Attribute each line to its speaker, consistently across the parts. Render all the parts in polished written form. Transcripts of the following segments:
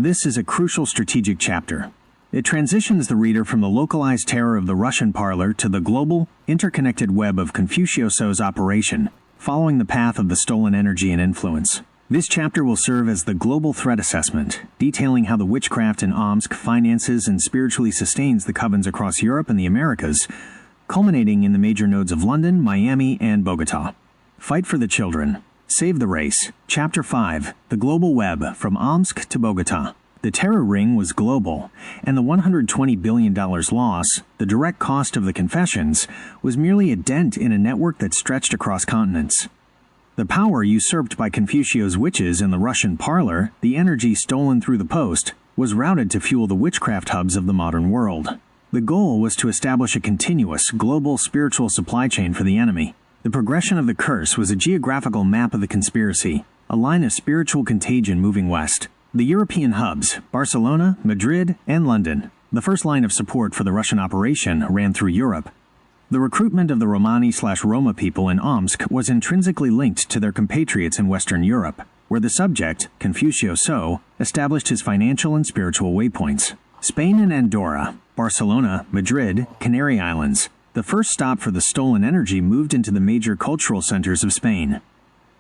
Speaker 1: This is a crucial strategic chapter. It transitions the reader from the localized terror of the Russian parlor to the global, interconnected web of Confuciuso's operation, following the path of the stolen energy and influence. This chapter will serve as the global threat assessment, detailing how the witchcraft in Omsk finances and spiritually sustains the covens across Europe and the Americas, culminating in the major nodes of London, Miami, and Bogota. Fight for the children. Save the race. Chapter 5. The Global Web, from Omsk to Bogota. The terror ring was global, and the $120 billion loss, the direct cost of the confessions, was merely a dent in a network that stretched across continents. The power usurped by Confucius' witches in the Russian parlor, the energy stolen through the post, was routed to fuel the witchcraft hubs of the modern world. The goal was to establish a continuous, global spiritual supply chain for the enemy. The progression of the curse was a geographical map of the conspiracy, a line of spiritual contagion moving west. The European hubs, Barcelona, Madrid, and London. The first line of support for the Russian operation ran through Europe. The recruitment of the Romani/Roma people in Omsk was intrinsically linked to their compatriots in Western Europe, where the subject, Confuciuso, established his financial and spiritual waypoints. Spain and Andorra, Barcelona, Madrid, Canary Islands. The first stop for the stolen energy moved into the major cultural centers of Spain.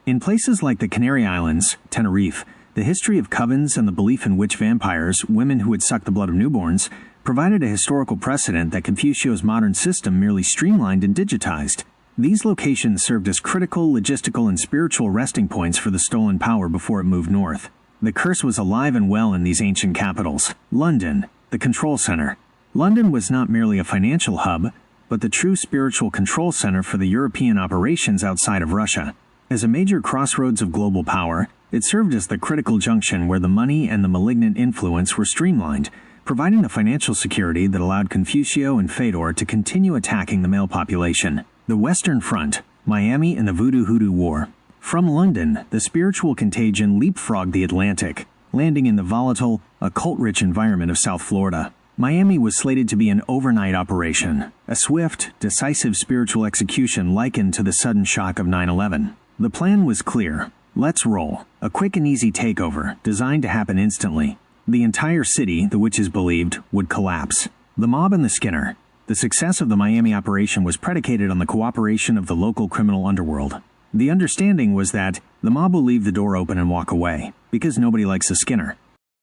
Speaker 1: In places like the Canary Islands, Tenerife, the history of covens and the belief in witch vampires, women who would suck the blood of newborns, provided a historical precedent that Confucius' modern system merely streamlined and digitized. These locations served as critical logistical and spiritual resting points for the stolen power before it moved north. The curse was alive and well in these ancient capitals. London, the control center. London was not merely a financial hub, but the true spiritual control center for the European operations outside of Russia. As a major crossroads of global power, it served as the critical junction where the money and the malignant influence were streamlined, providing the financial security that allowed Confucio and Fedor to continue attacking the male population. The Western Front, Miami and the Voodoo Hoodoo War. From London, the spiritual contagion leapfrogged the Atlantic, landing in the volatile, occult-rich environment of South Florida. Miami was slated to be an overnight operation, a swift, decisive spiritual execution likened to the sudden shock of 9/11. The plan was clear. Let's roll. A quick and easy takeover, designed to happen instantly. The entire city, the witches believed, would collapse. The mob and the Skinner. The success of the Miami operation was predicated on the cooperation of the local criminal underworld. The understanding was that the mob will leave the door open and walk away, because nobody likes a Skinner.